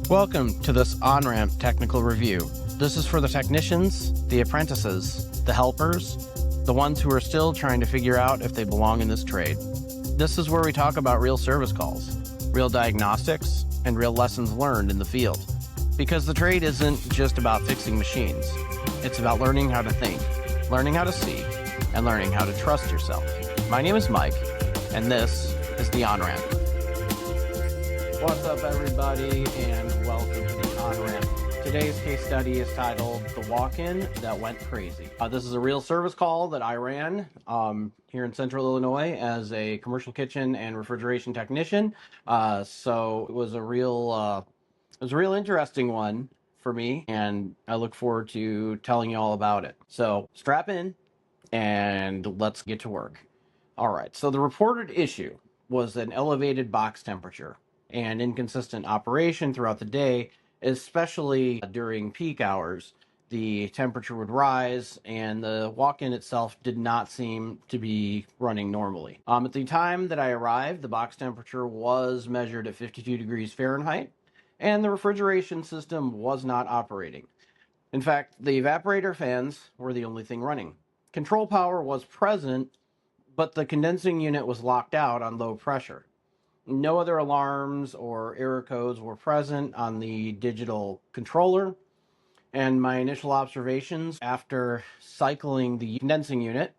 Welcome to this on-ramp technical review. This is for the technicians, the apprentices, the helpers, the ones who are still trying to figure out if they belong in this trade. This is where we talk about real service calls, real diagnostics, and real lessons learned in the field. Because the trade isn't just about fixing machines. It's about learning how to think, learning how to see, and learning how to trust yourself. My name is Mike, and this is the on-ramp. What's up, everybody, and welcome to the on-ramp. Today's case study is titled The Walk-In That Went Crazy. This is a real service call that I ran here in Central Illinois as a commercial kitchen and refrigeration technician. So it was a real interesting one for me, and I look forward to telling you all about it. So strap in and let's get to work. All right, so the reported issue was an elevated box temperature and inconsistent operation throughout the day, especially during peak hours. The temperature would rise and the walk-in itself did not seem to be running normally. At the time that I arrived, the box temperature was measured at 52 degrees Fahrenheit and the refrigeration system was not operating. In fact, the evaporator fans were the only thing running. Control power was present, but the condensing unit was locked out on low pressure. No other alarms or error codes were present on the digital controller. And my initial observations after cycling the condensing unit,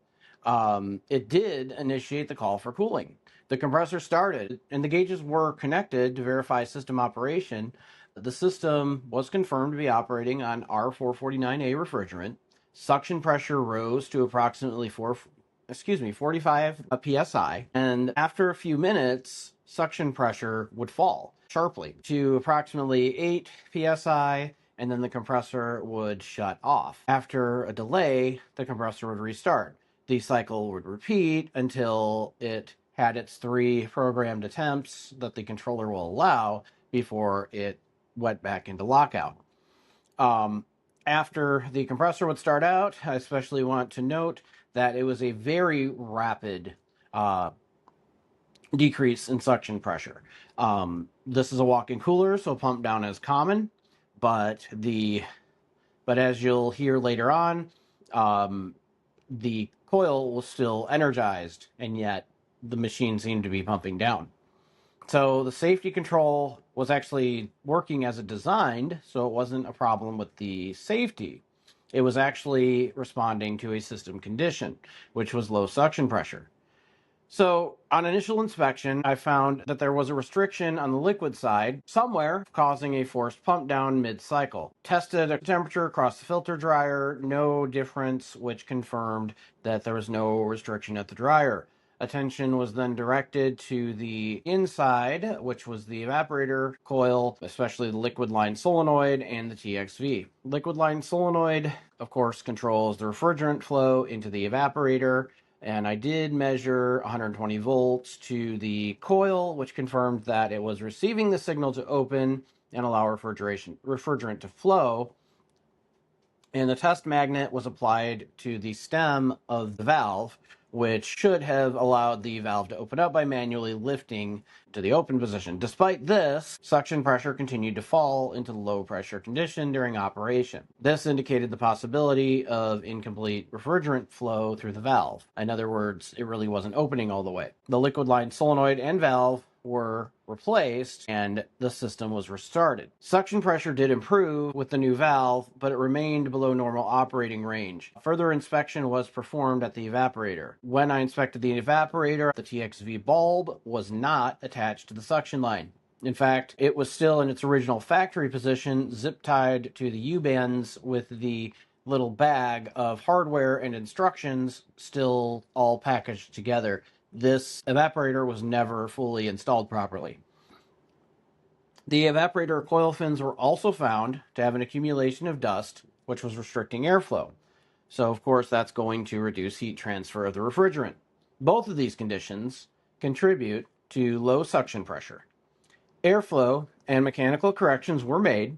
it did initiate the call for cooling. The compressor started and the gauges were connected to verify system operation. The system was confirmed to be operating on R449A refrigerant. Suction pressure rose to approximately 45 psi, and after a few minutes, suction pressure would fall sharply to approximately 8 psi, and then the compressor would shut off. After a delay, the compressor would restart. The cycle would repeat until it had its 3 programmed attempts that the controller will allow before it went back into lockout. After the compressor would start out, I especially want to note that it was a very rapid decrease in suction pressure. This is a walk-in cooler, so pump down is common, but as you'll hear later on, the coil was still energized, and yet the machine seemed to be pumping down. So the safety control was actually working as it designed, so it wasn't a problem with the safety. It was actually responding to a system condition, which was low suction pressure. So on initial inspection, I found that there was a restriction on the liquid side somewhere, causing a forced pump down mid-cycle. Tested a temperature across the filter dryer, no difference, which confirmed that there was no restriction at the dryer. Attention was then directed to the inside, which was the evaporator coil, especially the liquid line solenoid and the TXV. Liquid line solenoid, of course, controls the refrigerant flow into the evaporator, and I did measure 120 volts to the coil, which confirmed that it was receiving the signal to open and allow refrigerant to flow. And the test magnet was applied to the stem of the valve, which should have allowed the valve to open up by manually lifting to the open position. Despite this, suction pressure continued to fall into the low pressure condition during operation. This indicated the possibility of incomplete refrigerant flow through the valve. In other words, it really wasn't opening all the way. The liquid line solenoid and valve were replaced and the system was restarted. Suction pressure did improve with the new valve, but it remained below normal operating range. Further inspection was performed at the evaporator. When I inspected the evaporator, the TXV bulb was not attached to the suction line. In fact, it was still in its original factory position, zip tied to the U-bands with the little bag of hardware and instructions still all packaged together. This evaporator was never fully installed properly. The evaporator coil fins were also found to have an accumulation of dust, which was restricting airflow. So, of course, that's going to reduce heat transfer of the refrigerant. Both of these conditions contribute to low suction pressure. Airflow and mechanical corrections were made,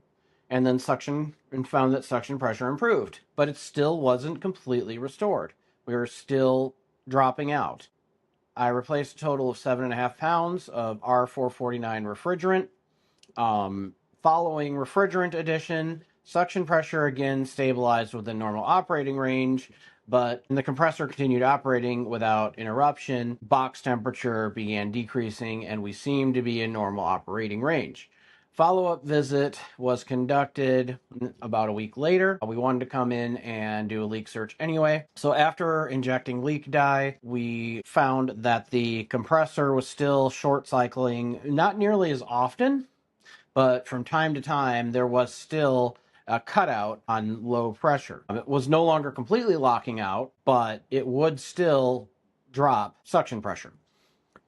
and then found that suction pressure improved, but it still wasn't completely restored. We were still dropping out. I replaced a total of 7.5 pounds of R449 refrigerant. Following refrigerant addition, suction pressure again stabilized within normal operating range, but the compressor continued operating without interruption. Box temperature began decreasing, and we seemed to be in normal operating range. Follow-up visit was conducted about a week later. We wanted to come in and do a leak search anyway. So after injecting leak dye, we found that the compressor was still short cycling, not nearly as often, but from time to time, there was still a cutout on low pressure. It was no longer completely locking out, but it would still drop suction pressure.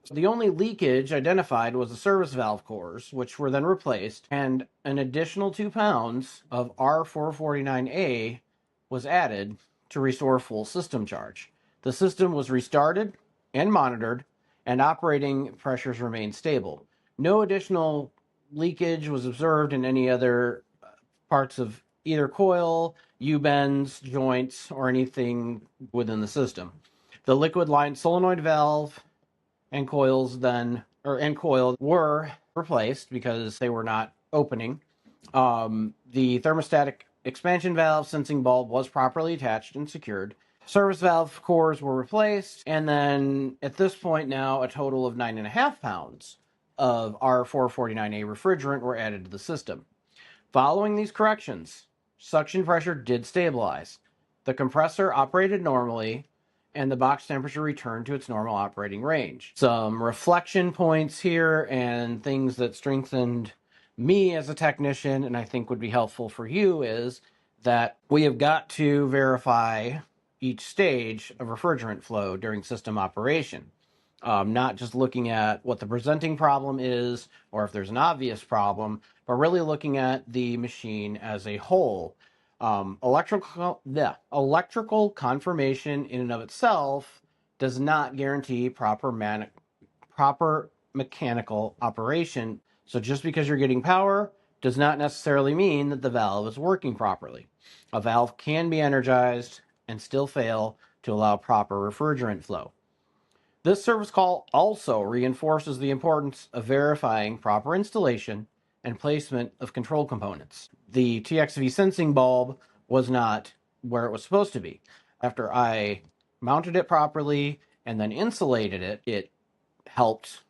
So the only leakage identified was the service valve cores, which were then replaced, and an additional 2 pounds of R449A was added to restore full system charge. The system was restarted and monitored, and operating pressures remained stable. No additional leakage was observed in any other parts of either coil, U-bends, joints, or anything within the system. The liquid-lined solenoid valve and coil were replaced because they were not opening. The thermostatic expansion valve sensing bulb was properly attached and secured. Service valve cores were replaced, and then at this point now, a total of 9.5 pounds of R449A refrigerant were added to the system. Following these corrections, suction pressure did stabilize. The compressor operated normally, and the box temperature returned to its normal operating range. Some reflection points here and things that strengthened me as a technician, and I think would be helpful for you, is that we have got to verify each stage of refrigerant flow during system operation. Not just looking at what the presenting problem is or if there's an obvious problem, but really looking at the machine as a whole. Electrical confirmation in and of itself does not guarantee proper mechanical operation. So just because you're getting power does not necessarily mean that the valve is working properly. A valve can be energized and still fail to allow proper refrigerant flow. This service call also reinforces the importance of verifying proper installation and placement of control components. The TXV sensing bulb was not where it was supposed to be. After I mounted it properly and then insulated it, it helped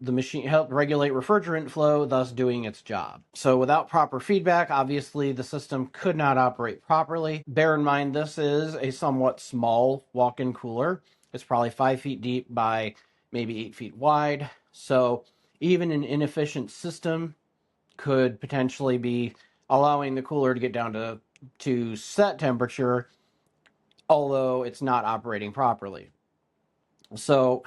regulate refrigerant flow, thus doing its job. So without proper feedback, obviously the system could not operate properly. Bear in mind, this is a somewhat small walk-in cooler. It's probably 5 feet deep by maybe 8 feet wide. So even an inefficient system could potentially be allowing the cooler to get down to set temperature, although it's not operating properly. So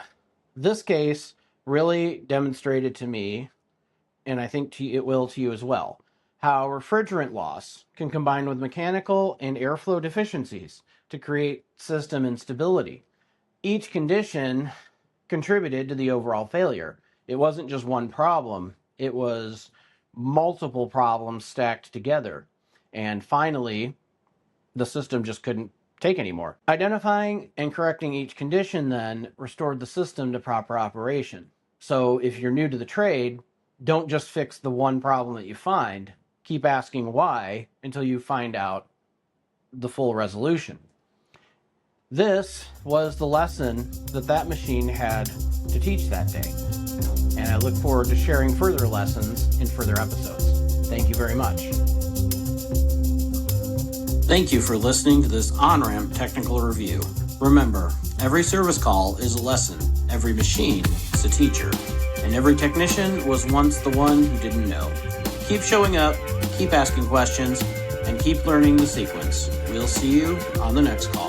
this case really demonstrated to me, and I think it will to you as well, how refrigerant loss can combine with mechanical and airflow deficiencies to create system instability. Each condition contributed to the overall failure. It wasn't just one problem, it was multiple problems stacked together. And finally, the system just couldn't take anymore. Identifying and correcting each condition then restored the system to proper operation. So if you're new to the trade, don't just fix the one problem that you find. Keep asking why until you find out the full resolution. This was the lesson that machine had to teach that day. And I look forward to sharing further lessons in further episodes. Thank you very much. Thank you for listening to this on-ramp technical review. Remember, every service call is a lesson, every machine is a teacher, and every technician was once the one who didn't know. Keep showing up, keep asking questions, and keep learning the sequence. We'll see you on the next call.